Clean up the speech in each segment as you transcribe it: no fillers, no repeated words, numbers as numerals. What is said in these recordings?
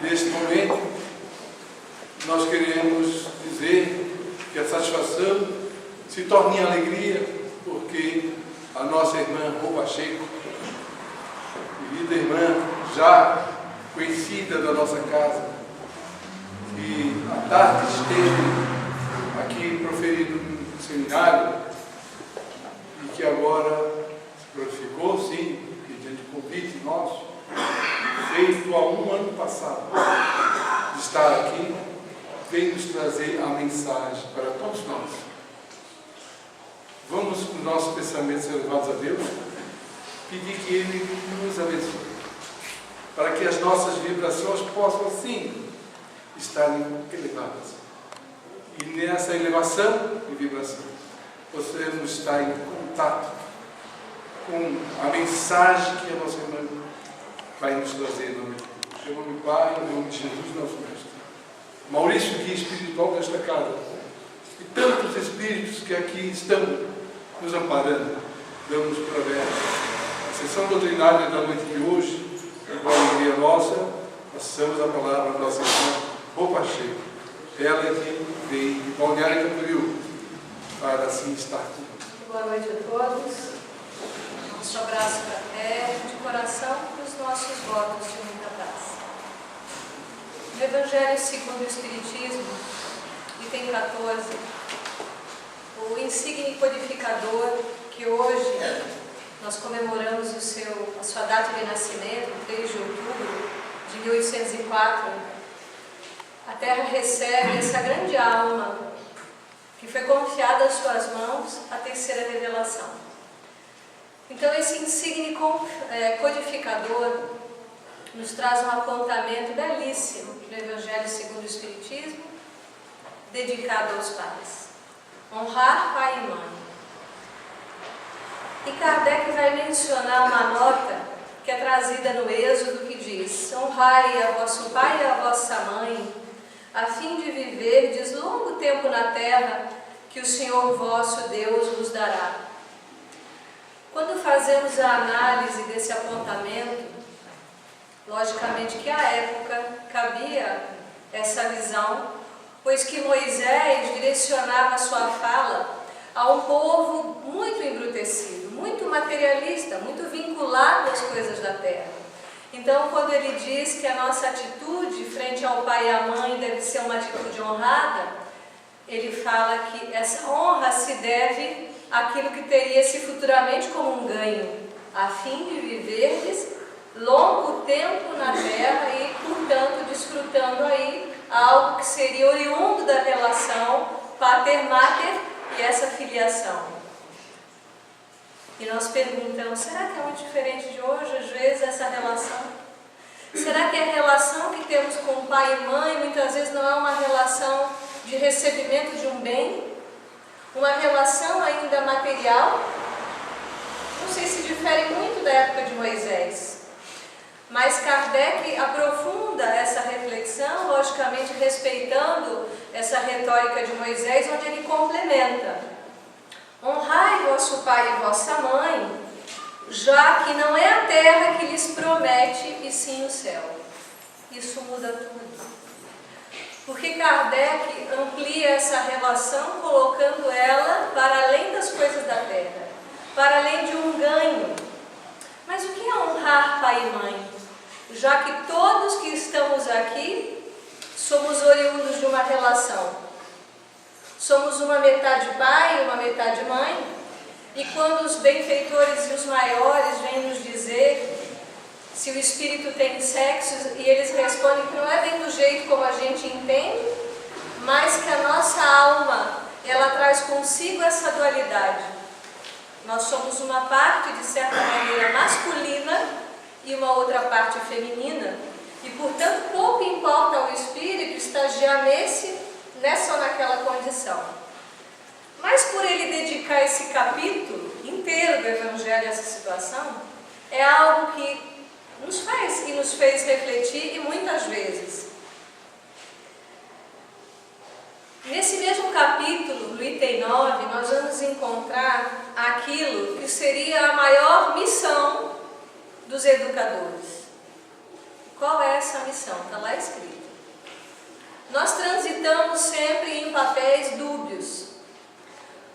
neste momento, nós queremos dizer que a satisfação se torne em alegria, porque a nossa irmã Rô Pacheco, querida irmã já conhecida da nossa casa, que à tarde esteve aqui proferindo no seminário e que agora se glorificou, sim, mediante convite nosso, feito há um ano passado, de estar aqui, vem nos trazer a mensagem para todos nós. Vamos com nossos pensamentos elevados a Deus, pedir que Ele nos abençoe, para que as nossas vibrações possam, sim, estarem elevadas. E nessa elevação e vibração, possamos estar em contato com a mensagem que a nossa irmã vai nos trazer em nome de Deus. Em nome do Pai, em nome de Jesus, nosso Mestre. Maurício, guia espiritual desta casa, e tantos espíritos que aqui estão nos amparando, damos por aberto a sessão doutrinária da noite de hoje, com a alegria nossa, passamos a palavra à nossa irmã Rô Pacheco, ela que veio de Balneário Camboriú, para assim estar conosco. Boa noite a todos. Nosso abraço fraterno de coração para os nossos votos de muita paz. No Evangelho segundo o Espiritismo, item 14, o insigne codificador, que hoje nós comemoramos a sua data de nascimento, 3 de outubro de 1804, a Terra recebe essa grande alma que foi confiada às suas mãos a terceira revelação. Então esse insigne codificador nos traz um apontamento belíssimo no Evangelho segundo o Espiritismo, dedicado aos pais. Honrar pai e mãe. E Kardec vai mencionar uma nota que é trazida no Êxodo, que diz: honrai a vosso pai e a vossa mãe, a fim de viverdes longo tempo na terra que o Senhor vosso Deus vos dará. Quando fazemos a análise desse apontamento, logicamente que à época cabia essa visão, pois que Moisés direcionava a sua fala a um povo muito embrutecido, muito materialista, muito vinculado às coisas da terra. Então, quando ele diz que a nossa atitude frente ao pai e à mãe deve ser uma atitude honrada, ele fala que essa honra se deve àquilo que teria-se futuramente como um ganho, a fim de viverdes longo tempo na terra e, portanto, desfrutando aí algo que seria oriundo da relação pater-mater e essa filiação. E nós perguntamos, será que é muito diferente de hoje, às vezes, essa relação? Será que a relação que temos com pai e mãe muitas vezes não é uma relação de recebimento de um bem? Uma relação ainda material? Não sei se difere muito da época de Moisés. Mas Kardec aprofunda essa reflexão, logicamente respeitando essa retórica de Moisés, onde ele complementa: honrai vosso pai e vossa mãe, já que não é a terra que lhes promete, e sim o céu. Isso muda tudo. Porque Kardec amplia essa relação, colocando ela para além das coisas da terra, para além de um ganho. Mas o que é honrar pai e mãe? Já que todos que estamos aqui somos oriundos de uma relação. Somos uma metade pai e uma metade mãe, e quando os benfeitores e os maiores vêm nos dizer se o espírito tem sexos, e eles respondem que não é bem do jeito como a gente entende, mas que a nossa alma, ela traz consigo essa dualidade. Nós somos uma parte, de certa maneira, masculina e uma outra parte feminina, e portanto pouco importa ao espírito estagiar nessa ou naquela condição. Mas por ele dedicar esse capítulo inteiro do Evangelho a essa situação, é algo que nos faz e nos fez refletir, e muitas vezes. Nesse mesmo capítulo, no item 9, nós vamos encontrar aquilo que seria a maior missão dos educadores. Qual é essa missão? Está lá escrito. Nós transitamos sempre em papéis dúbios.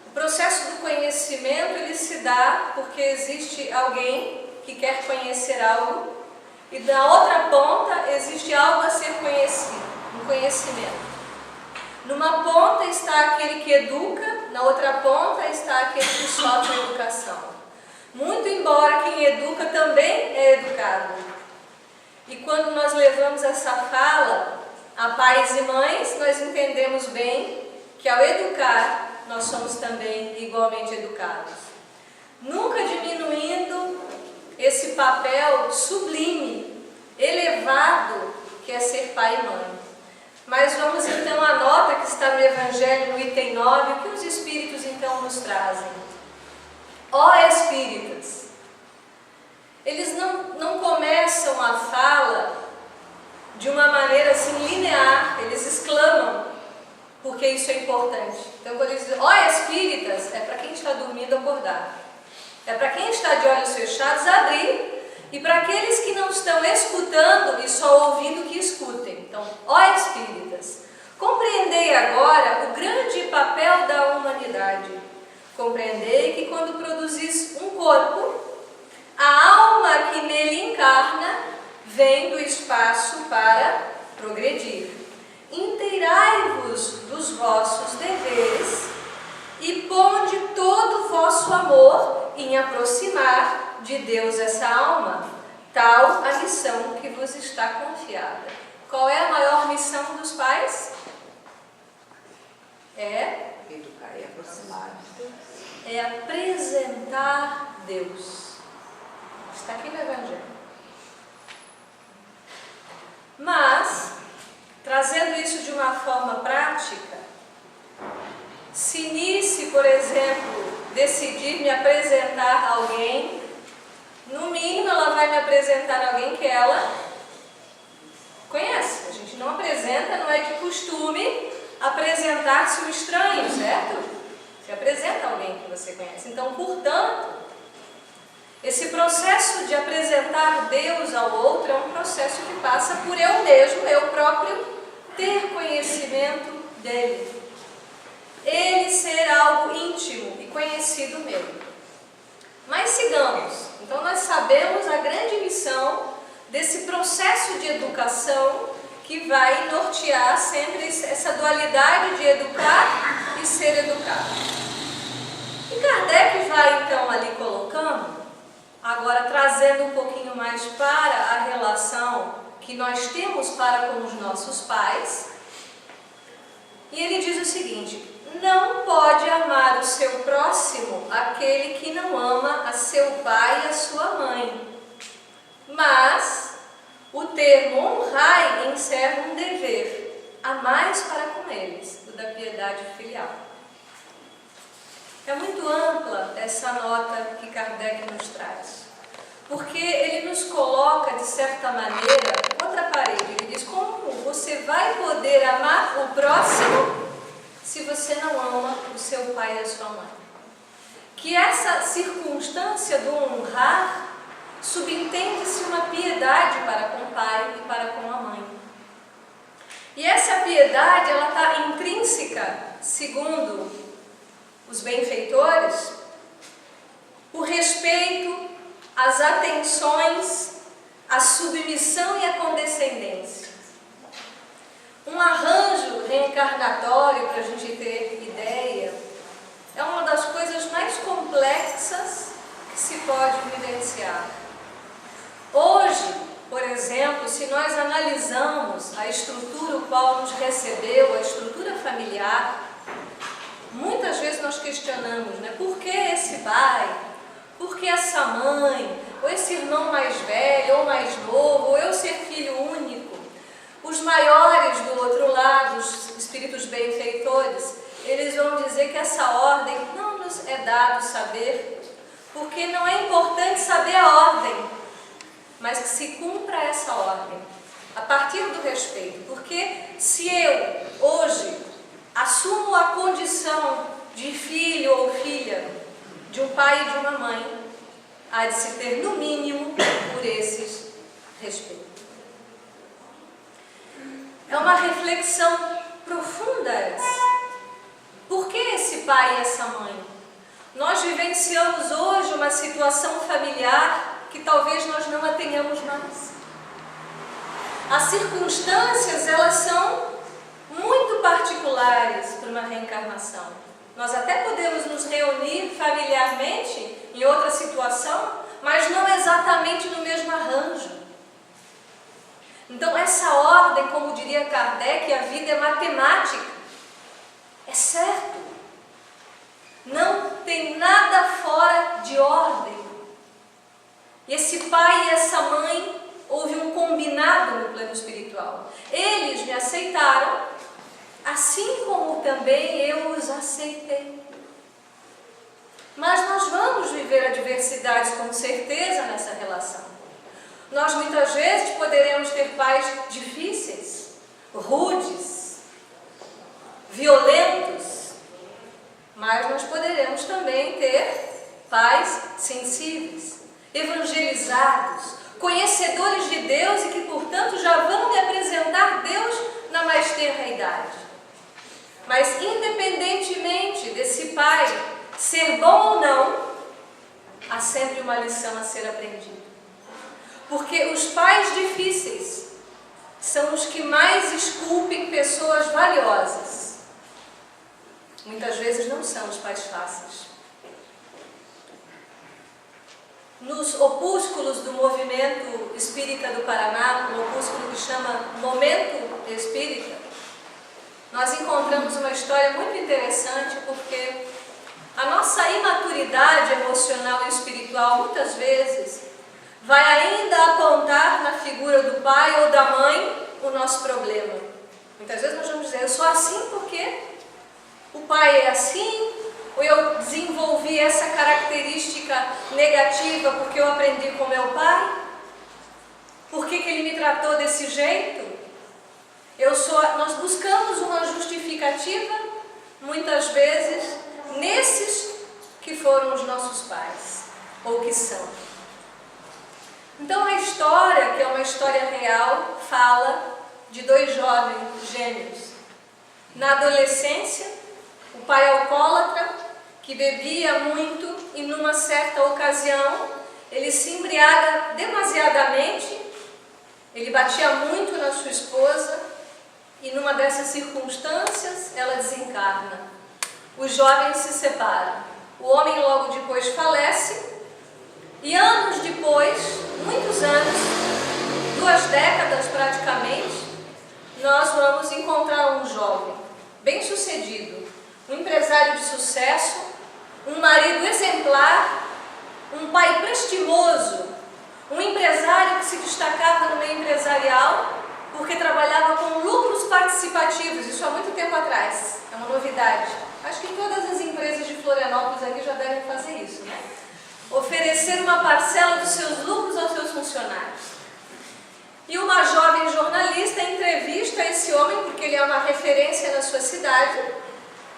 O processo do conhecimento, ele se dá porque existe alguém que quer conhecer algo e na outra ponta existe algo a ser conhecido, um conhecimento. Numa ponta está aquele que educa, na outra ponta está aquele que sofre a educação. Muito embora quem educa também é educado. E quando nós levamos essa fala a pais e mães, nós entendemos bem que ao educar, nós somos também igualmente educados. Nunca diminuindo esse papel sublime, elevado, que é ser pai e mãe. Mas vamos então à nota que está no Evangelho, no item 9, o que os Espíritos então nos trazem. Ó Espíritas, eles não começam a fala de uma maneira assim linear, eles exclamam, porque isso é importante. Então quando eles dizem, ó Espíritas, é para quem está dormindo acordar. É para quem está de olhos fechados abrir. E para aqueles que não estão escutando e só ouvindo, que escutem. Então, ó Espíritas, compreendei agora o grande papel da humanidade. Compreendei que quando produzis um corpo, a alma que nele encarna vem do espaço para progredir. Inteirai-vos dos vossos deveres e ponde todo o vosso amor em aproximar de Deus essa alma, tal a missão que vos está confiada. Qual é a maior missão dos pais? É educar e aproximar de Deus. É apresentar Deus. Está aqui no Evangelho. Mas, trazendo isso de uma forma prática, se Nice, por exemplo, decidir me apresentar a alguém, no mínimo ela vai me apresentar a alguém que ela conhece. A gente não apresenta, não é de costume apresentar-se um estranho, certo? Você apresenta alguém que você conhece. Então, portanto, esse processo de apresentar Deus ao outro é um processo que passa por eu mesmo, eu próprio, ter conhecimento dele. Ele ser algo íntimo e conhecido meu. Mas sigamos. Então nós sabemos a grande missão desse processo de educação que vai nortear sempre essa dualidade de educar e ser educado. E Kardec vai então ali colocando, agora trazendo um pouquinho mais para a relação que nós temos para com os nossos pais. E ele diz o seguinte: não pode amar o seu próximo aquele que não ama a seu pai e a sua mãe. Mas o termo honrai encerra um dever, a mais para com eles, o da piedade filial. É muito ampla essa nota que Kardec nos traz, porque ele nos coloca, de certa maneira, contra a parede. Ele diz: como você vai poder amar o próximo se você não ama o seu pai e a sua mãe? Que essa circunstância do honrar subentende-se uma piedade para com o pai e para com a mãe. E essa piedade, ela está intrínseca, segundo os benfeitores, o respeito, as atenções, a submissão e a condescendência. Um arranjo reencarnatório, para a gente ter ideia, é uma das coisas mais complexas que se pode vivenciar. Hoje, por exemplo, se nós analisamos a estrutura o qual nos recebeu, a estrutura familiar, muitas vezes nós questionamos, né? Por que esse pai? Por que essa mãe? Ou esse irmão mais velho ou mais novo? Ou eu ser filho único? Os maiores do outro lado, os espíritos benfeitores, eles vão dizer que essa ordem não nos é dado saber, porque não é importante saber a ordem, mas que se cumpra essa ordem, a partir do respeito. Porque se eu, hoje, assumo a condição de filho ou filha de um pai e de uma mãe, há de se ter, no mínimo, por esses respeitos. reflexão profunda essa. Por que esse pai e essa mãe? Nós vivenciamos hoje uma situação familiar que talvez nós não a tenhamos mais. As circunstâncias, elas são muito particulares para uma reencarnação. Nós até podemos nos reunir familiarmente em outra situação, mas não exatamente no mesmo arranjo. Então, essa ordem, como diria Kardec, a vida é matemática. É certo. Não tem nada fora de ordem. E esse pai e essa mãe, houve um combinado no plano espiritual. Eles me aceitaram, assim como também eu os aceitei. Mas nós vamos viver adversidades com certeza nessa relação. Nós muitas vezes poderemos ter pais difíceis, rudes, violentos, mas nós poderemos também ter pais sensíveis, evangelizados, conhecedores de Deus e que, portanto, já vão me apresentar Deus na mais tenra idade. Mas, independentemente desse pai ser bom ou não, há sempre uma lição a ser aprendida. Porque os pais difíceis são os que mais esculpem pessoas valiosas. Muitas vezes não são os pais fáceis. Nos opúsculos do movimento espírita do Paraná, um opúsculo que chama Momento Espírita, nós encontramos uma história muito interessante, porque a nossa imaturidade emocional e espiritual, muitas vezes, vai ainda apontar na figura do pai ou da mãe o nosso problema. Muitas vezes nós vamos dizer, eu sou assim porque o pai é assim, ou eu desenvolvi essa característica negativa porque eu aprendi com meu pai. Por que ele me tratou desse jeito? Nós buscamos uma justificativa, muitas vezes, nesses que foram os nossos pais, ou que são. Então a história, que é uma história real, fala de dois jovens gêmeos. Na adolescência, o pai alcoólatra, que bebia muito e numa certa ocasião, ele se embriaga demasiadamente, ele batia muito na sua esposa e numa dessas circunstâncias ela desencarna. Os jovens se separam. O homem logo depois falece e anos depois, muitos anos, 2 décadas praticamente, nós vamos encontrar um jovem bem-sucedido, um empresário de sucesso, um marido exemplar, um pai prestimoso, um empresário que se destacava no meio empresarial porque trabalhava com lucros participativos, isso há muito tempo atrás, é uma novidade. Acho que todas as empresas de Florianópolis aqui já devem fazer isso, né? Oferecer uma parcela dos seus lucros aos seus funcionários. E uma jovem jornalista entrevista esse homem, porque ele é uma referência na sua cidade,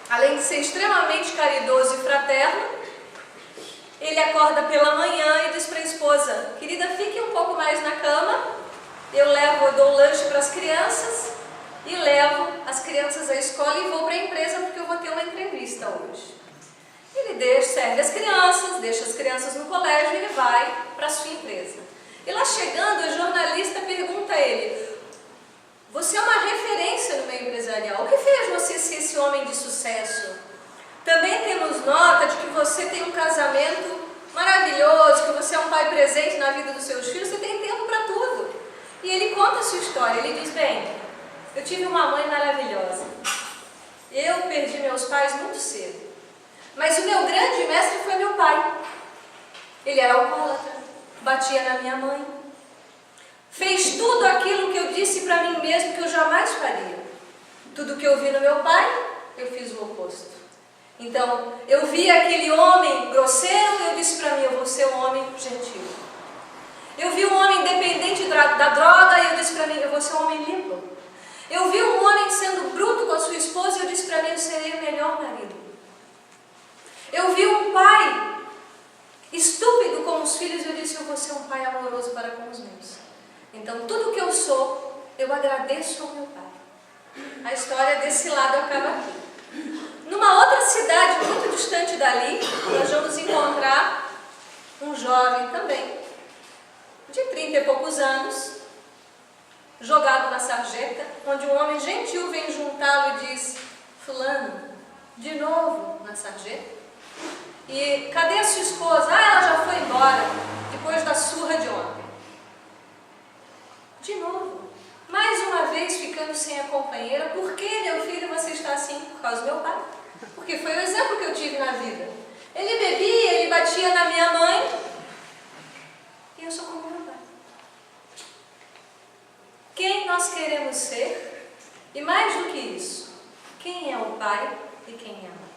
além de ser extremamente caridoso e fraterno. Ele acorda pela manhã e diz para a esposa, querida, fique um pouco mais na cama, eu dou lanche para as crianças e levo as crianças à escola e vou para a empresa porque eu vou ter uma entrevista hoje. Ele serve as crianças, deixa as crianças no colégio e ele vai para a sua empresa. E lá chegando, a jornalista pergunta a ele, você é uma referência no meio empresarial, o que fez você ser esse homem de sucesso? Também temos nota de que você tem um casamento maravilhoso, que você é um pai presente na vida dos seus filhos, você tem tempo para tudo. E ele conta a sua história, ele diz, bem, eu tive uma mãe maravilhosa, eu perdi meus pais muito cedo, mas o meu grande mestre foi meu pai. Ele era alcoólatra, batia na minha mãe, fez tudo aquilo que eu disse para mim mesmo que eu jamais faria. Tudo que eu vi no meu pai, eu fiz o oposto. Então, eu vi aquele homem grosseiro e eu disse para mim, eu vou ser um homem gentil. Eu vi um homem dependente da droga e eu disse para mim, eu vou ser um homem limpo. Eu vi um homem sendo bruto com a sua esposa e eu disse para mim, eu serei o melhor marido. Eu vi um pai estúpido com os filhos e eu disse, eu vou ser um pai amoroso para com os meus. Então, tudo que eu sou, eu agradeço ao meu pai. A história desse lado acaba aqui. Numa outra cidade muito distante dali, nós vamos encontrar um jovem também, de 30 e poucos anos, jogado na sarjeta, onde um homem gentil vem juntá-lo e diz: fulano, de novo na sarjeta? E cadê a sua esposa? Ah, ela já foi embora, depois da surra de ontem. De novo, mais uma vez ficando sem a companheira. Por que, meu filho, você está assim? Por causa do meu pai. Porque foi o exemplo que eu tive na vida. Ele bebia, ele batia na minha mãe, e eu sou como meu pai. Quem nós queremos ser? E mais do que isso, quem é o pai e quem é a mãe?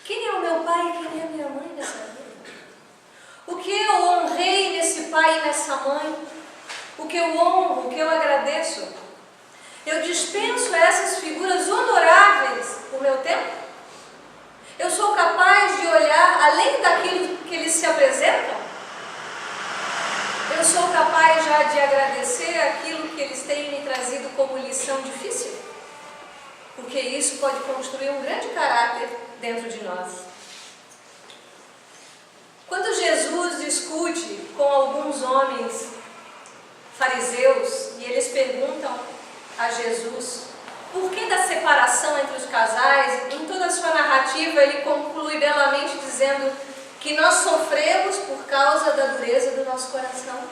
Quem é o meu pai e quem é a minha mãe nessa vida? O que eu honrei nesse pai e nessa mãe? O que eu honro, o que eu agradeço? Eu dispenso essas figuras honoráveis o meu tempo? Eu sou capaz de olhar além daquilo que eles se apresentam? Eu sou capaz já de agradecer aquilo que eles têm me trazido como lição difícil? Porque isso pode construir um grande caráter dentro de nós. Quando Jesus discute com alguns homens fariseus e eles perguntam a Jesus por que da separação entre os casais, em toda a sua narrativa ele conclui belamente dizendo que nós sofremos por causa da dureza do nosso coração.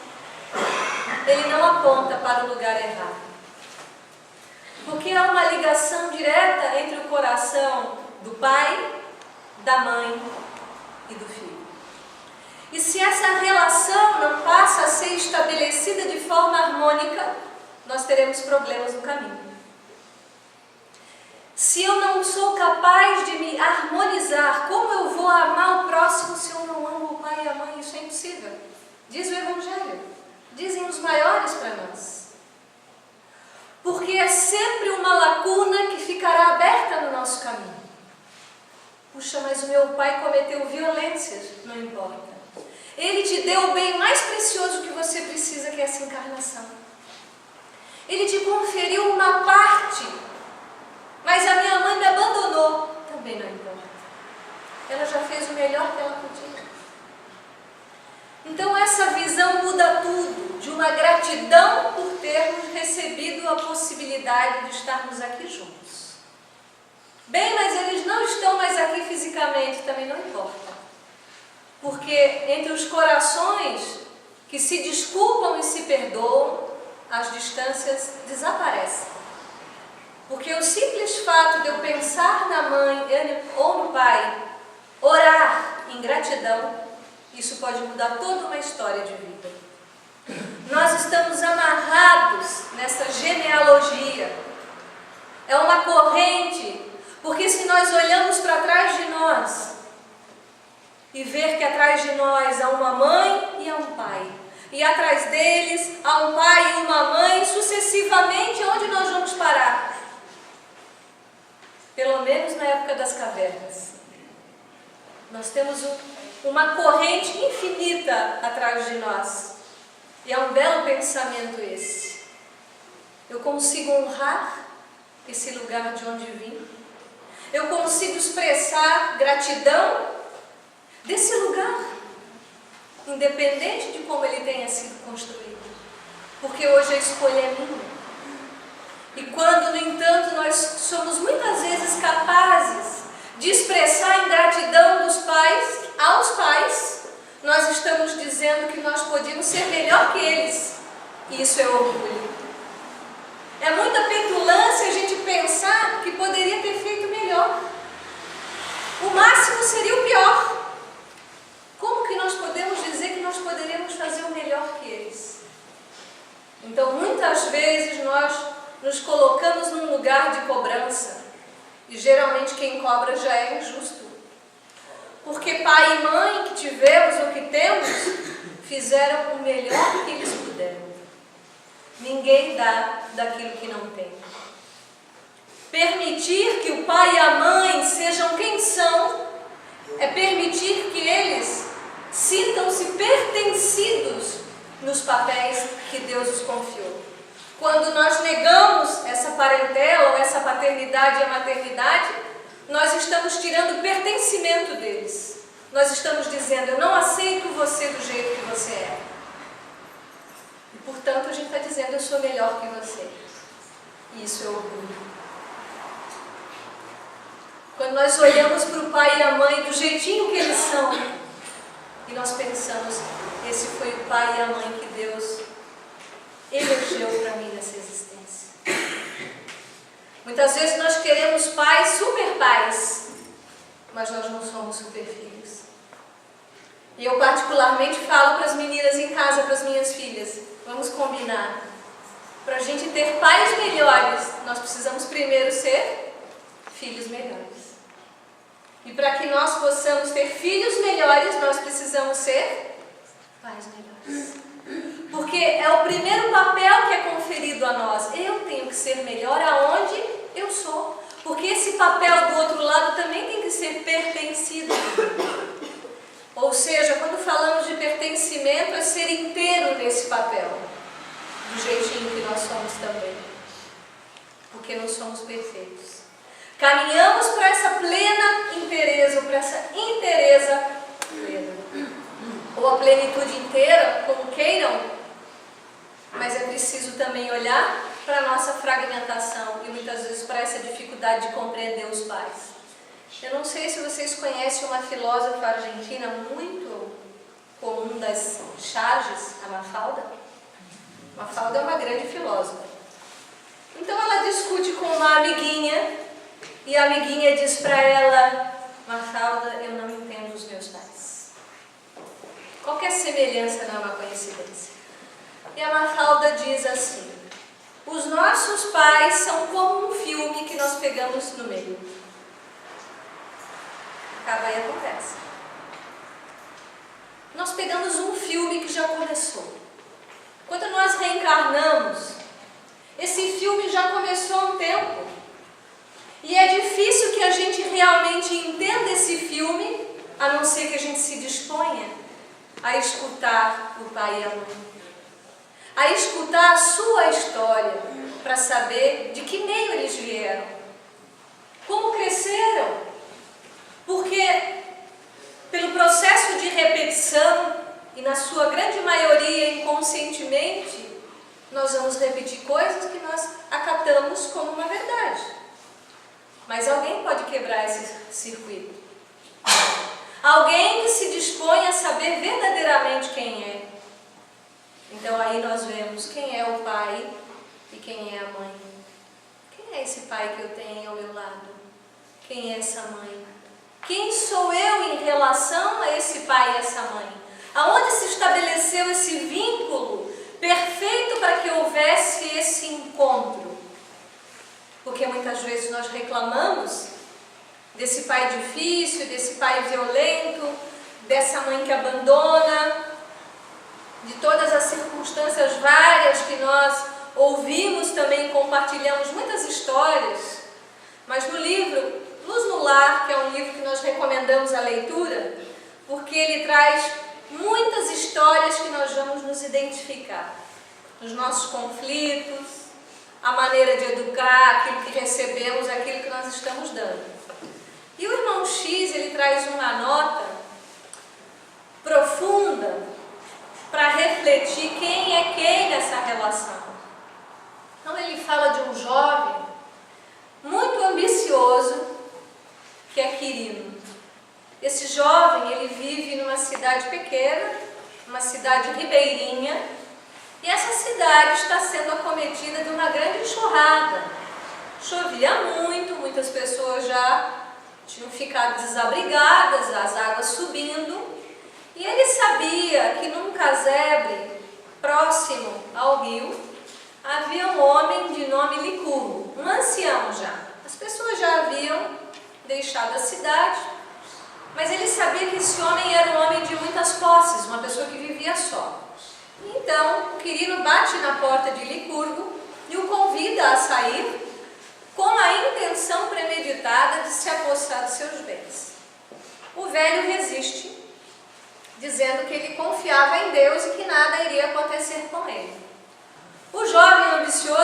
Ele não aponta para o lugar errado. Porque há uma ligação direta entre o coração do pai, da mãe e do filho. E se essa relação não passa a ser estabelecida de forma harmônica, nós teremos problemas no caminho. Se eu não sou capaz de me harmonizar, como eu vou amar o próximo se eu não amo o pai e a mãe? Isso é impossível. Diz o Evangelho. Dizem os maiores para nós. Porque é sempre uma lacuna que ficará aberta no nosso caminho. Puxa, mas o meu pai cometeu violências. Não importa. Ele te deu o bem mais precioso que você precisa, que é essa encarnação. Ele te conferiu uma parte. Mas a minha mãe me abandonou. Também não importa. Ela já fez o melhor que ela podia. Então essa visão muda tudo. De uma gratidão por termos recebido a possibilidade de estarmos aqui juntos. Bem, mas eles não estão mais aqui fisicamente. Também não importa. Porque entre os corações que se desculpam e se perdoam, as distâncias desaparecem. Porque o simples fato de eu pensar na mãe ou no pai, orar em gratidão, isso pode mudar toda uma história de vida. Nós estamos amarrados nessa genealogia. É uma corrente, porque se nós olhamos para trás de nós e ver que atrás de nós há uma mãe e há um pai, e atrás deles há um pai e uma mãe, sucessivamente, onde nós vamos parar? Pelo menos na época das cavernas. Nós temos uma corrente infinita atrás de nós. E é um belo pensamento esse. Eu consigo honrar esse lugar de onde vim. Eu consigo expressar gratidão desse lugar, independente de como ele tenha sido construído. Porque hoje a escolha é minha. E quando, no entanto, nós somos muitas vezes capazes de expressar a ingratidão dos pais aos pais, nós estamos dizendo que nós podíamos ser melhor que eles. E isso é orgulho. É muita petulância a gente pensar que poderia ter feito melhor. O máximo seria o pior. Como que nós podemos dizer que nós poderíamos fazer o melhor que eles? Então, muitas vezes nós nos colocamos num lugar de cobrança. E geralmente quem cobra já é injusto. Porque pai e mãe que tivemos ou que temos, fizeram o melhor que eles puderam. Ninguém dá daquilo que não tem. Permitir que o pai e a mãe sejam quem são, é permitir que eles sintam-se pertencidos nos papéis que Deus os confiou. Quando nós negamos essa parentela ou essa paternidade e a maternidade, nós estamos tirando o pertencimento deles. Nós estamos dizendo, eu não aceito você do jeito que você é. E, portanto, a gente está dizendo, eu sou melhor que você. E isso é orgulho. Quando nós olhamos para o pai e a mãe do jeitinho que eles são, e nós pensamos, esse foi o pai e a mãe que Deus elegeu para mim nessa existência. Muitas vezes nós queremos pais, super pais, mas nós não somos super filhos. E eu particularmente falo para as meninas em casa, para as minhas filhas, vamos combinar. Para a gente ter pais melhores, nós precisamos primeiro ser filhos melhores. E para que nós possamos ter filhos melhores, nós precisamos ser pais melhores. Porque é o primeiro papel que é conferido a nós. Eu tenho que ser melhor aonde eu sou. Porque esse papel do outro lado também tem que ser pertencido. Ou seja, quando falamos de pertencimento, é ser inteiro nesse papel. Do jeitinho que nós somos também. Porque não somos perfeitos. Caminhamos para essa plena inteireza, para essa inteireza plena. Ou a plenitude inteira, como queiram, mas é preciso também olhar para a nossa fragmentação e muitas vezes para essa dificuldade de compreender os pais. Eu não sei se vocês conhecem uma filósofa argentina muito comum das charges, a Mafalda. Mafalda é uma grande filósofa. Então ela discute com uma amiguinha e a amiguinha diz para ela, Mafalda, eu não entendo os meus pais. Qualquer semelhança não é uma coincidência. E a Mafalda diz assim, os nossos pais são como um filme que nós pegamos no meio. Acaba aí a conversa. Nós pegamos um filme que já começou. Quando nós reencarnamos, esse filme já começou há um tempo. E é difícil que a gente realmente entenda esse filme, a não ser que a gente se disponha a escutar o pai e a mãe. A escutar a sua história, para saber de que meio eles vieram. Como cresceram. Porque, pelo processo de repetição, e na sua grande maioria inconscientemente, nós vamos repetir coisas que nós acatamos como uma verdade. Mas alguém pode quebrar esse circuito. Alguém que se dispõe a saber verdadeiramente quem é. Então aí nós vemos quem é o pai e quem é a mãe. Quem é esse pai que eu tenho ao meu lado? Quem é essa mãe? Quem sou eu em relação a esse pai e essa mãe? Aonde se estabeleceu esse vínculo perfeito para que houvesse esse encontro? Porque muitas vezes nós reclamamos desse pai difícil, desse pai violento, dessa mãe que abandona, de todas as circunstâncias várias que nós ouvimos também, compartilhamos muitas histórias, mas no livro Luz no Lar, que é um livro que nós recomendamos a leitura, porque ele traz muitas histórias que nós vamos nos identificar, nos nossos conflitos, a maneira de educar, aquilo que recebemos, aquilo que nós estamos dando. E o irmão X, ele traz uma nota profunda para refletir quem é quem nessa relação. Então ele fala de um jovem muito ambicioso, que é Quirino. Esse jovem, ele vive numa cidade pequena, uma cidade ribeirinha, e essa cidade está sendo acometida de uma grande enxurrada. Chovia muito, muitas pessoas já tinham ficado desabrigadas, as águas subindo, e ele sabia que num casebre próximo ao rio havia um homem de nome Licurgo, um ancião já. As pessoas já haviam deixado a cidade, mas ele sabia que esse homem era um homem de muitas posses, uma pessoa que vivia só. Então, o Quirino bate na porta de Licurgo e o convida a sair com a intenção premeditada de se apossar dos seus bens. O velho resiste, dizendo que ele confiava em Deus e que nada iria acontecer com ele. O jovem ambicioso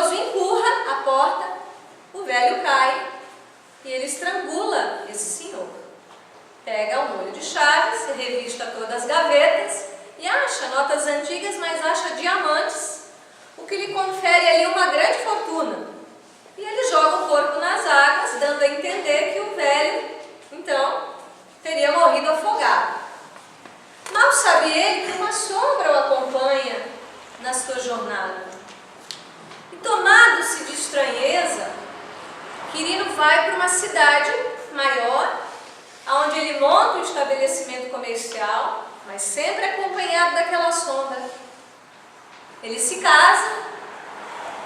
velho cai e ele estrangula esse senhor. Pega um molho de chaves, revista todas as gavetas e acha notas antigas, mas acha diamantes, o que lhe confere ali uma grande fortuna. E ele joga o corpo nas águas, dando a entender que o velho, então, teria morrido afogado. Mal sabe ele que uma sombra o acompanha na sua jornada. E tomado-se de estranheza, Quirino vai para uma cidade maior, onde ele monta um estabelecimento comercial, mas sempre acompanhado daquela sombra. Ele se casa,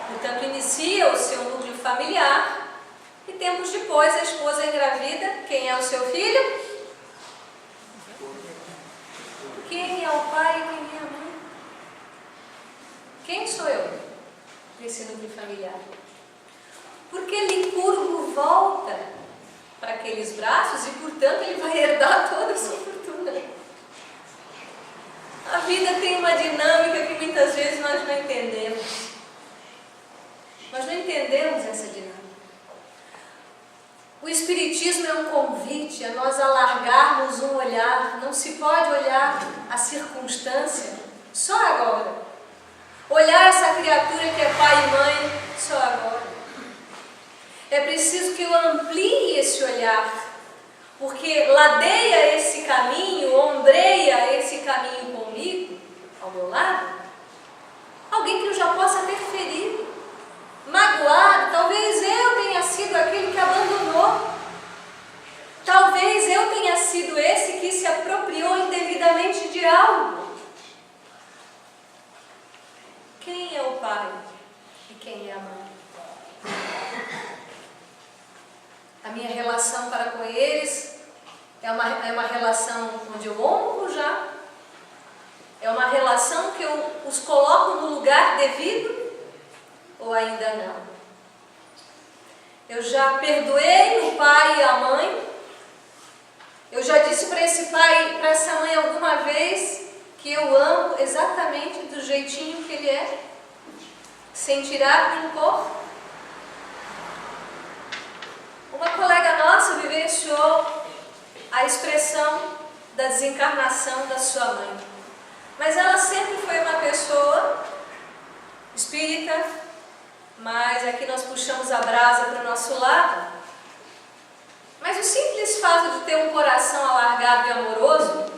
portanto inicia o seu núcleo familiar, e tempos depois a esposa engravida. Quem é o seu filho? Quem é o pai e quem é a mãe? Quem sou eu nesse núcleo familiar? Porque Licurgo volta para aqueles braços e, portanto, ele vai herdar toda a sua fortuna. A vida tem uma dinâmica que muitas vezes nós não entendemos. Nós não entendemos essa dinâmica. O Espiritismo é um convite a nós alargarmos um olhar. Não se pode olhar a circunstância só agora. Olhar essa criatura que é pai e mãe só agora. É preciso que eu amplie esse olhar, porque ladeia esse caminho, ombreia esse caminho comigo, ao meu lado, alguém que eu já possa ter ferido, magoado. Talvez eu tenha sido aquele que abandonou. Talvez eu tenha sido esse que se apropriou indevidamente de algo. Quem é o pai e quem é a mãe? A minha relação para com eles é uma relação onde eu honro já? É uma relação que eu os coloco no lugar devido? Ou ainda não? Eu já perdoei o pai e a mãe? Eu já disse para esse pai e para essa mãe alguma vez que eu amo exatamente do jeitinho que ele é? Sem tirar nem pôr? Uma colega nossa vivenciou a expressão da desencarnação da sua mãe. Mas ela sempre foi uma pessoa espírita, mas aqui nós puxamos a brasa para o nosso lado. Mas o simples fato de ter um coração alargado e amoroso,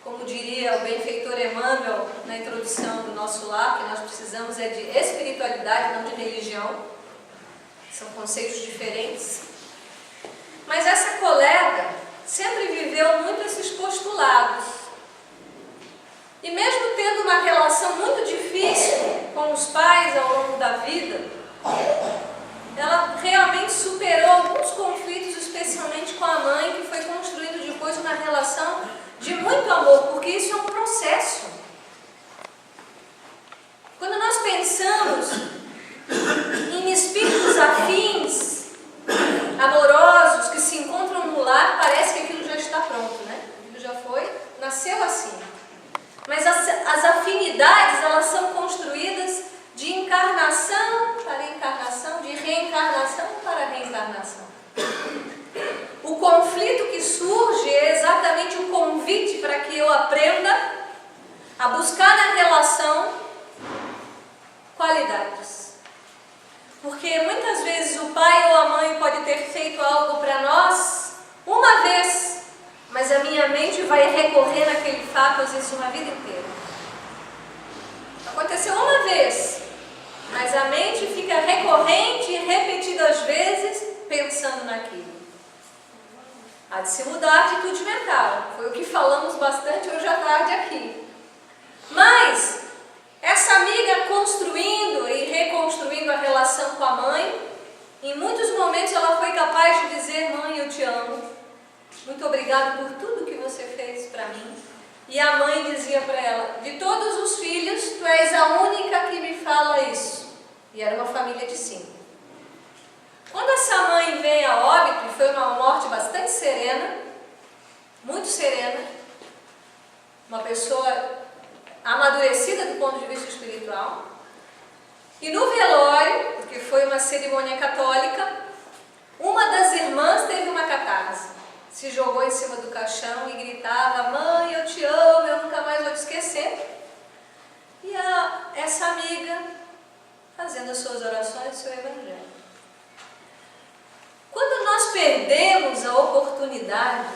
como diria o benfeitor Emmanuel na introdução do nosso lar, que nós precisamos é de espiritualidade, não de religião. São conceitos diferentes. Mas essa colega sempre viveu muito esses postulados. E mesmo tendo uma relação muito difícil com os pais ao longo da vida, ela realmente superou alguns conflitos, especialmente com a mãe, que foi construindo depois uma relação de muito amor, porque isso é um processo. Quando nós pensamos em espíritos afins, amorosos, que se encontram no lar, parece que aquilo já está pronto, né? Aquilo já foi, nasceu assim. Mas as afinidades, elas são construídas de encarnação para encarnação, de reencarnação para reencarnação. O conflito que surge é exatamente o convite para que eu aprenda a buscar na relação qualidades. Porque muitas vezes o pai ou a mãe pode ter feito algo para nós uma vez, mas a minha mente vai recorrer naquele fato às vezes uma vida inteira. Aconteceu uma vez, mas a mente fica recorrente e repetidas vezes pensando naquilo. Há de se mudar a atitude mental. Foi o que falamos bastante hoje à tarde aqui. Mas essa amiga construindo e reconstruindo a relação com a mãe, em muitos momentos ela foi capaz de dizer: mãe, eu te amo, muito obrigada por tudo que você fez para mim. E a mãe dizia para ela: de todos os filhos, tu és a única que me fala isso. E era uma família de 5. Quando essa mãe vem a óbito, e foi uma morte bastante serena, muito serena, uma pessoa amadurecida do ponto de vista espiritual, e no velório, porque foi uma cerimônia católica, Uma das irmãs teve uma catarse, se jogou em cima do caixão e gritava: mãe, eu te amo, eu nunca mais vou te esquecer. E essa amiga fazendo as suas orações, o seu evangelho. Quando nós perdemos a oportunidade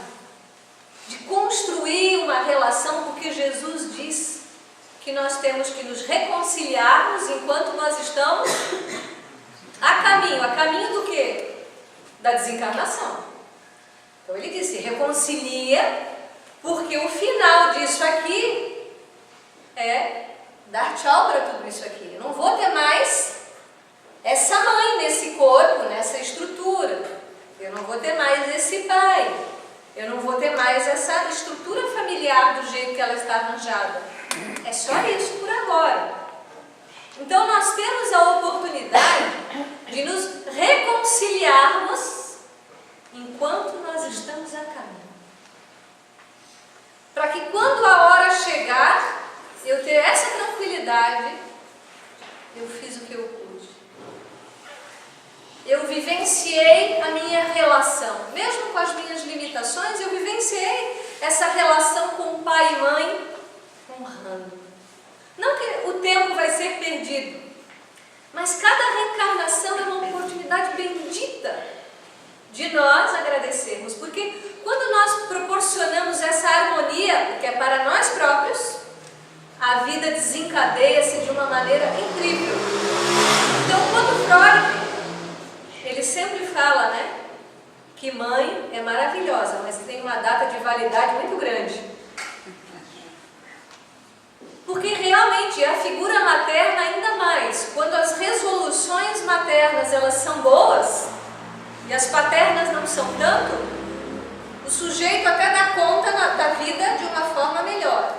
de construir uma relação, porque Jesus diz que nós temos que nos reconciliarmos enquanto nós estamos a caminho do quê? Da desencarnação. Então ele disse: reconcilia, porque o final disso aqui é dar tchau para tudo isso aqui. Eu não vou ter mais essa mãe nesse corpo, nessa estrutura. Eu não vou ter mais esse pai. Eu não vou ter mais essa estrutura familiar do jeito que ela está arranjada. É só isso por agora. Então nós temos a oportunidade de nos reconciliarmos enquanto nós estamos a caminho. Para que quando a hora chegar, eu ter essa tranquilidade, eu fiz o que eu pude. Eu vivenciei a minha relação, mesmo com as minhas limitações, eu vivenciei essa relação com pai e mãe, honrando. Não que o tempo vai ser perdido, mas cada reencarnação é uma oportunidade bendita de nós agradecermos, porque quando nós proporcionamos essa harmonia, que é para nós próprios, a vida desencadeia-se de uma maneira incrível. Então, quando Freud, ele sempre fala, né, que mãe é maravilhosa, mas tem uma data de validade muito grande. Porque realmente a figura materna ainda mais, quando as resoluções maternas elas são boas e as paternas não são tanto, o sujeito até dá conta da vida de uma forma melhor.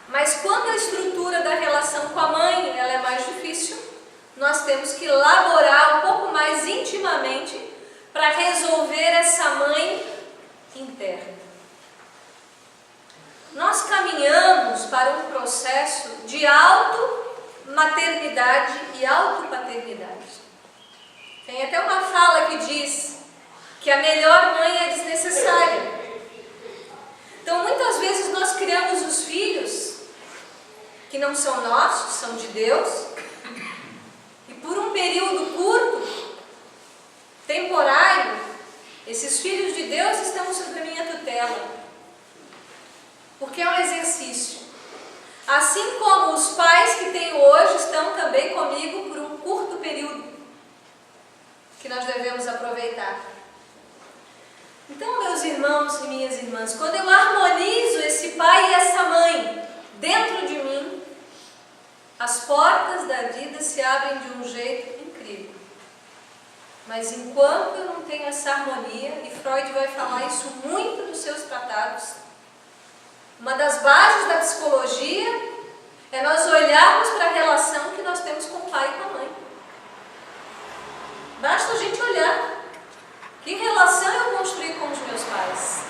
Mas quando a estrutura da relação com a mãe ela é mais difícil, nós temos que elaborar um pouco mais intimamente para resolver essa mãe interna. Nós caminhamos para um processo de auto-maternidade e auto-paternidade. Tem até uma fala que diz que a melhor mãe é desnecessária. Então, muitas vezes nós criamos os filhos que não são nossos, são de Deus, e por um período curto, temporário, esses filhos de Deus estão sob a minha tutela. Porque é um exercício. Assim como os pais que tenho hoje estão também comigo por um curto período, que nós devemos aproveitar. Então, meus irmãos e minhas irmãs, quando eu harmonizo esse pai e essa mãe dentro de mim, as portas da vida se abrem de um jeito incrível. Mas enquanto eu não tenho essa harmonia, e Freud vai falar isso muito nos seus tratados, uma das bases da psicologia é nós olharmos para a relação que nós temos com o pai e com a mãe. Basta a gente olhar. Que relação eu construí com os meus pais?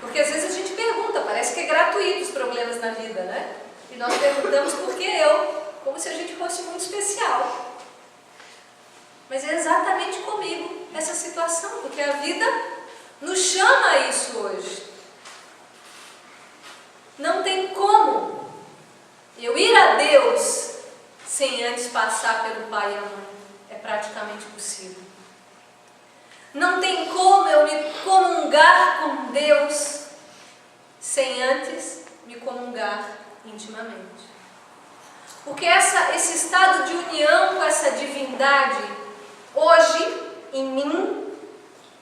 Porque às vezes a gente pergunta, parece que é gratuito os problemas na vida, né? E nós perguntamos por que eu, como se a gente fosse muito especial. Mas é exatamente comigo essa situação, porque a vida nos chama a isso hoje. Não tem como eu ir a Deus sem antes passar pelo pai e a mãe. É praticamente impossível. Não tem como eu me comungar com Deus sem antes me comungar intimamente. Porque esse estado de união com essa divindade, hoje, em mim,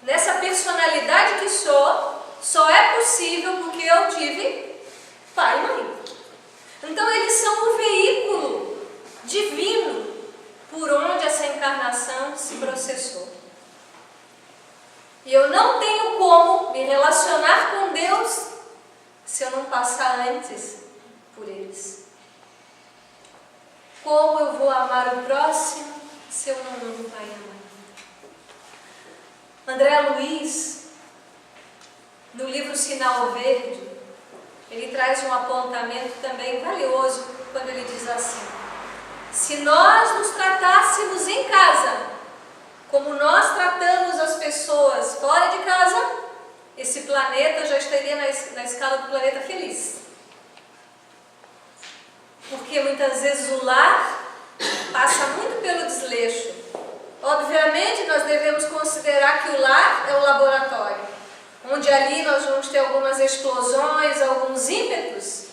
nessa personalidade que sou, só é possível porque eu tive pai e mãe. Então eles são o veículo divino por onde essa encarnação se processou. E eu não tenho como me relacionar com Deus se eu não passar antes por eles. Como eu vou amar o próximo se eu não amo o pai e a mãe? André Luiz, no livro Sinal Verde, ele traz um apontamento também valioso quando ele diz assim: se nós nos tratássemos em casa como nós tratamos as pessoas fora de casa, esse planeta já estaria na escala do planeta feliz. Porque muitas vezes o lar passa muito pelo desleixo. Obviamente, nós devemos considerar que o lar é o laboratório, onde ali nós vamos ter algumas explosões, alguns ímpetos,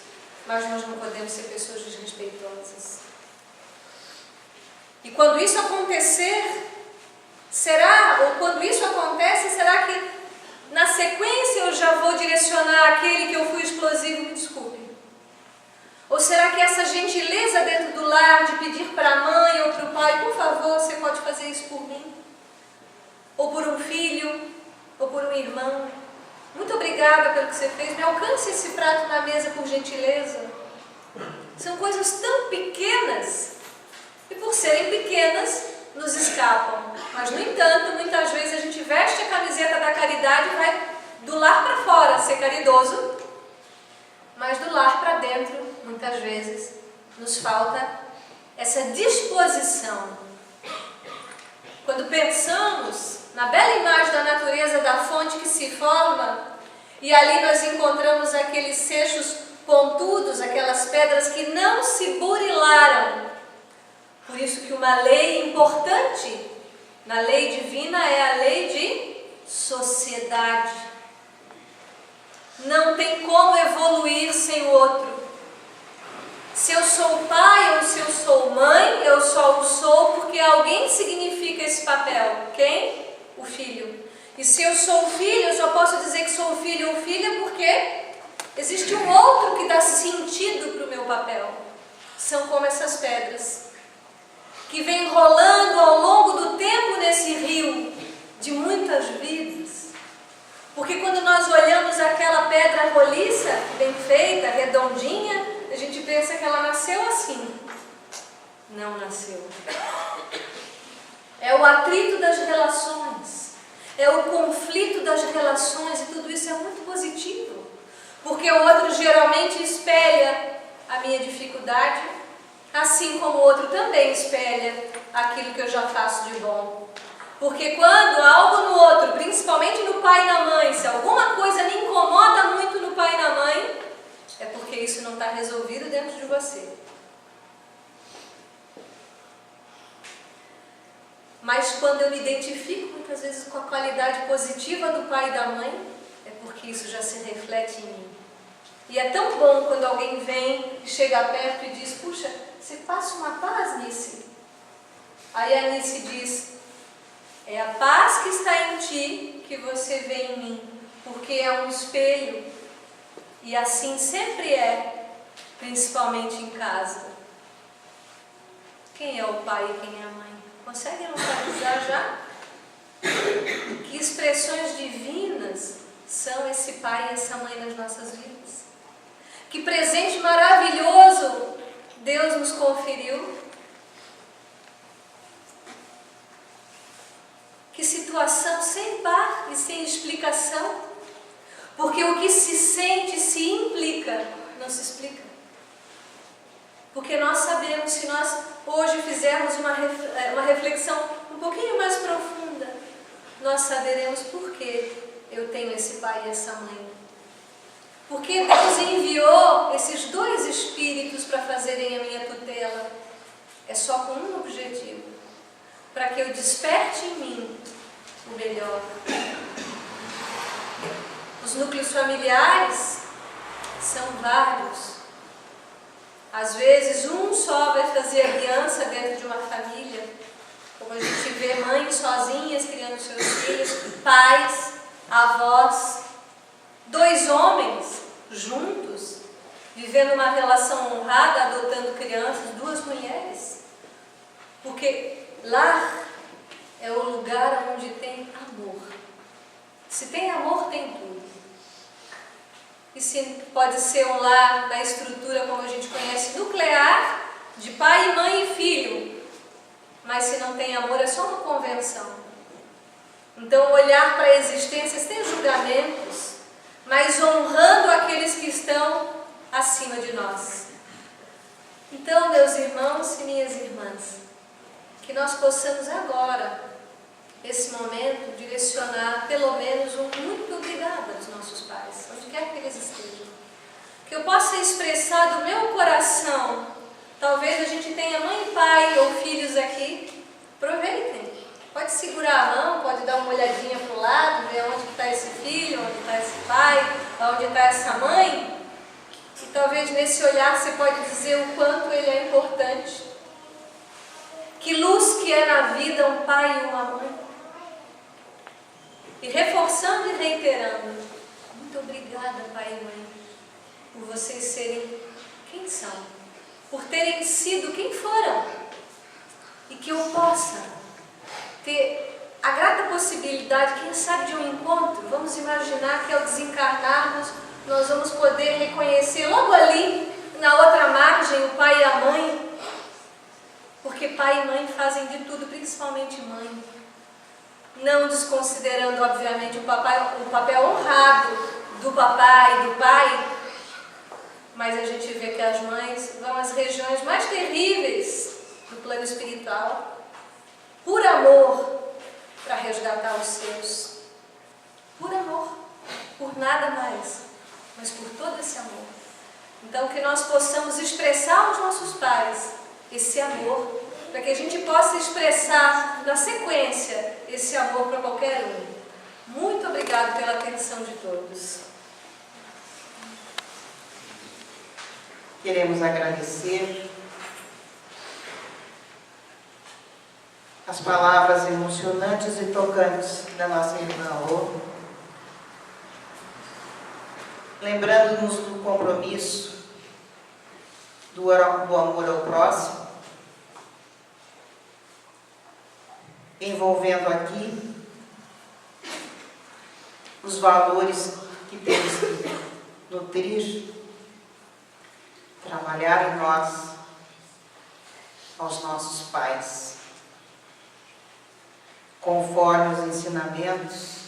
mas nós não podemos ser pessoas desrespeitosas. E quando isso acontecer, quando isso acontece, será que na sequência eu já vou direcionar aquele que eu fui explosivo, me desculpe? Ou será que essa gentileza dentro do lar, de pedir para a mãe ou para o pai, por favor, você pode fazer isso por mim? Ou por um filho, ou por um irmão? Muito obrigada pelo que você fez, me alcance esse prato na mesa por gentileza. São coisas tão pequenas, e por serem pequenas, nos escapam. Mas, no entanto, muitas vezes a gente veste a camiseta da caridade e vai do lar para fora ser caridoso, mas do lar para dentro, muitas vezes, nos falta essa disposição. Quando pensamos na bela imagem da natureza, da fonte que se forma, e ali nós encontramos aqueles seixos pontudos, aquelas pedras que não se burilaram. Por isso que uma lei importante na lei divina é a lei de sociedade. Não tem como evoluir sem o outro. Se eu sou pai ou se eu sou mãe, eu só o sou porque alguém significa esse papel. Quem? O filho. E se eu sou filho, eu só posso dizer que sou filho ou filha porque existe um outro que dá sentido para o meu papel. São como essas pedras que vem rolando ao longo do tempo nesse rio de muitas vidas. Porque quando nós olhamos aquela pedra roliça, bem feita, redondinha, a gente pensa que ela nasceu assim. Não nasceu. É o atrito das relações, é o conflito das relações, e tudo isso é muito positivo. Porque o outro geralmente espelha a minha dificuldade, assim como o outro também espelha aquilo que eu já faço de bom. Porque quando algo no outro, principalmente no pai e na mãe, se alguma coisa me incomoda muito no pai e na mãe, é porque isso não está resolvido dentro de você. Mas quando eu me identifico muitas vezes com a qualidade positiva do pai e da mãe, é porque isso já se reflete em mim. E é tão bom quando alguém vem e chega perto e diz: puxa, você passa uma paz, Nice. Aí a Nice diz: é a paz que está em ti que você vê em mim, porque é um espelho. E assim sempre é, principalmente em casa. Quem é o pai e quem é a mãe? Consegue localizar já? Que expressões divinas são esse pai e essa mãe nas nossas vidas? Que presente maravilhoso Deus nos conferiu. Que situação sem par e sem explicação. Porque o que se sente se implica, não se explica. Porque nós sabemos, se nós hoje fizermos uma reflexão um pouquinho mais profunda, nós saberemos por que eu tenho esse pai e essa mãe. Porque Deus enviou esses dois espíritos para fazerem a minha tutela. É só com um objetivo: para que eu desperte em mim o melhor. Os núcleos familiares são vários. Às vezes um só vai fazer aliança dentro de uma família, como a gente vê mães sozinhas criando seus filhos, pais, avós, dois homens juntos, vivendo uma relação honrada, adotando crianças, duas mulheres. Porque lar é o lugar onde tem amor. Se tem amor, tem tudo. E se pode ser um lar da estrutura como a gente conhece, nuclear, de pai, mãe e filho, mas se não tem amor é só uma convenção. Então olhar para a existência sem julgamentos, mas honrando aqueles que estão acima de nós. Então, meus irmãos e minhas irmãs, que nós possamos agora esse momento, direcionar pelo menos um muito obrigada aos nossos pais, onde quer que eles estejam. Que eu possa expressar do meu coração. Talvez a gente tenha mãe, pai ou filhos aqui. Aproveitem. Pode segurar a mão, pode dar uma olhadinha para o lado, ver onde está esse filho, onde está esse pai, onde está essa mãe. E talvez nesse olhar você pode dizer o quanto ele é importante. Que luz que é na vida um pai e uma mãe. E reforçando e reiterando, muito obrigada, pai e mãe, por vocês serem quem são, por terem sido quem foram. E que eu possa ter a grata possibilidade, quem sabe, de um encontro. Vamos imaginar que ao desencarnarmos, nós vamos poder reconhecer logo ali, na outra margem, o pai e a mãe. Porque pai e mãe fazem de tudo, principalmente mãe. Não desconsiderando, obviamente, o papel honrado do papai e do pai. Mas a gente vê que as mães vão às regiões mais terríveis do plano espiritual, por amor, para resgatar os seus. Por amor, por nada mais, mas por todo esse amor. Então que nós possamos expressar aos nossos pais esse amor, para que a gente possa expressar na sequência esse amor para qualquer um. Muito obrigado pela atenção de todos. Queremos agradecer as palavras emocionantes e tocantes da nossa irmã Rô, lembrando-nos do compromisso do amor ao próximo, envolvendo aqui os valores que temos que nutrir, trabalhar em nós, aos nossos pais, conforme os ensinamentos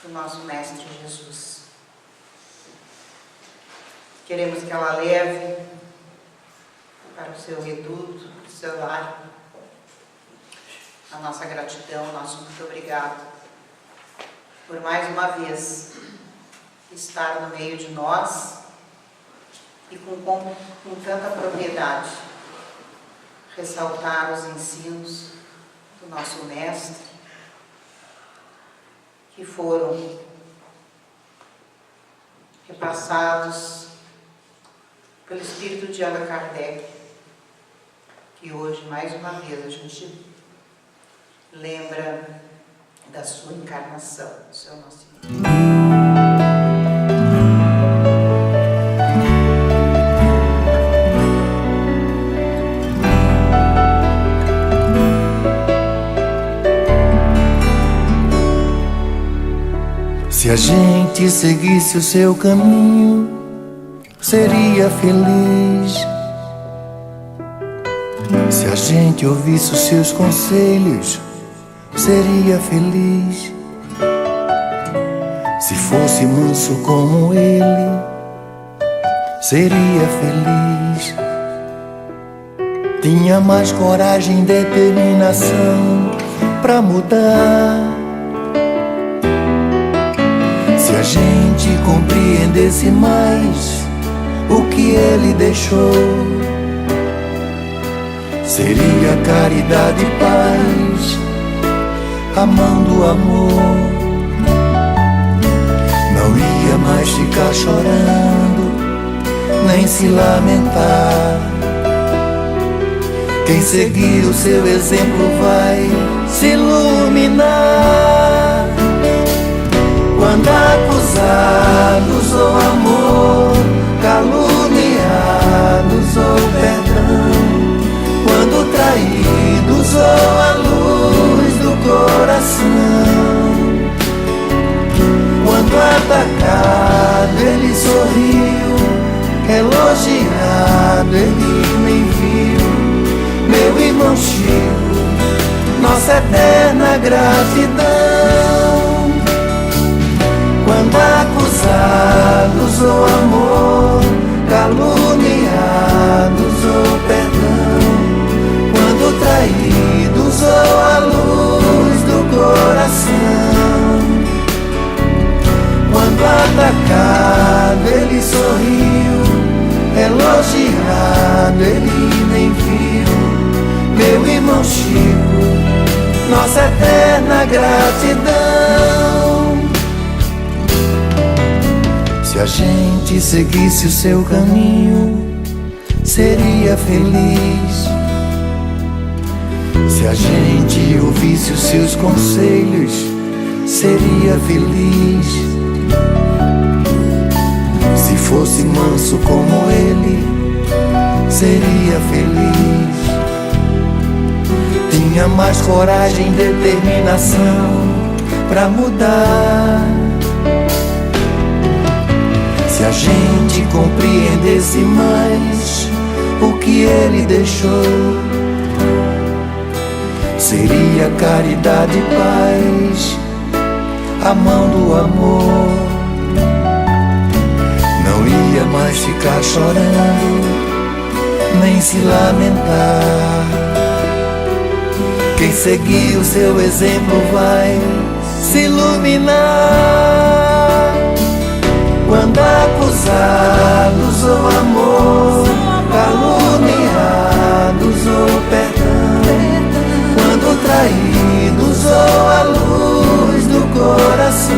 do nosso Mestre Jesus. Queremos que ela leve para o seu reduto, o seu lar, a nossa gratidão, o nosso muito obrigado por mais uma vez estar no meio de nós e com tanta propriedade ressaltar os ensinos do nosso Mestre, que foram repassados pelo Espírito de Allan Kardec, que hoje, mais uma vez, a gente lembra da sua encarnação, do seu nascimento. Se a gente seguisse o seu caminho, seria feliz. Se a gente ouvisse os seus conselhos, seria feliz. Se fosse manso como ele, seria feliz. Tinha mais coragem e determinação pra mudar. Se a gente compreendesse mais o que ele deixou, seria caridade e paz, amando o amor. Não ia mais ficar chorando, nem se lamentar. Quem seguir o seu exemplo vai se iluminar. Quando acusados ou amor, caluniados ou perdão, quando traídos ou a luz do coração, quando atacado ele sorriu, elogiado ele nem viu. Meu irmão Chico, nossa eterna gratidão. Quando acusados ou amor, caluniados ou perdão, quando traídos ou a luz nossa eterna gratidão. Se a gente seguisse o seu caminho, seria feliz. Se a gente ouvisse os seus conselhos, seria feliz. Se fosse manso como ele, seria feliz. Tinha mais coragem e determinação pra mudar. Se a gente compreendesse mais o que ele deixou, seria caridade e paz, a mão do amor. Não ia mais ficar chorando, nem se lamentar. Quem seguir o seu exemplo vai se iluminar. Quando acusados ou amor, caluniados ou perdão, quando traídos ou a luz do coração,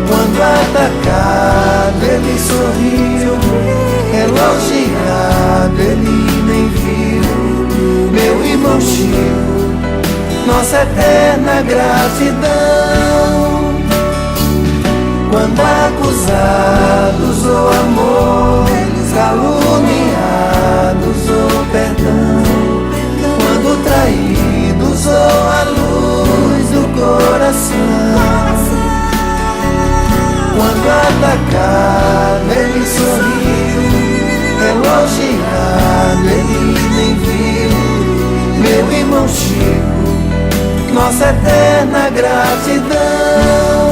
quando atacado ele sorriu, elogiado ele nem viu. Meu irmão Chico, nossa eterna gratidão. Quando acusados ou amor, caluniados ou perdão, quando traídos ou a luz do coração, quando atacado ele sorriu, elogiado ele nem viu. Meu irmão Chico, nossa eterna gratidão.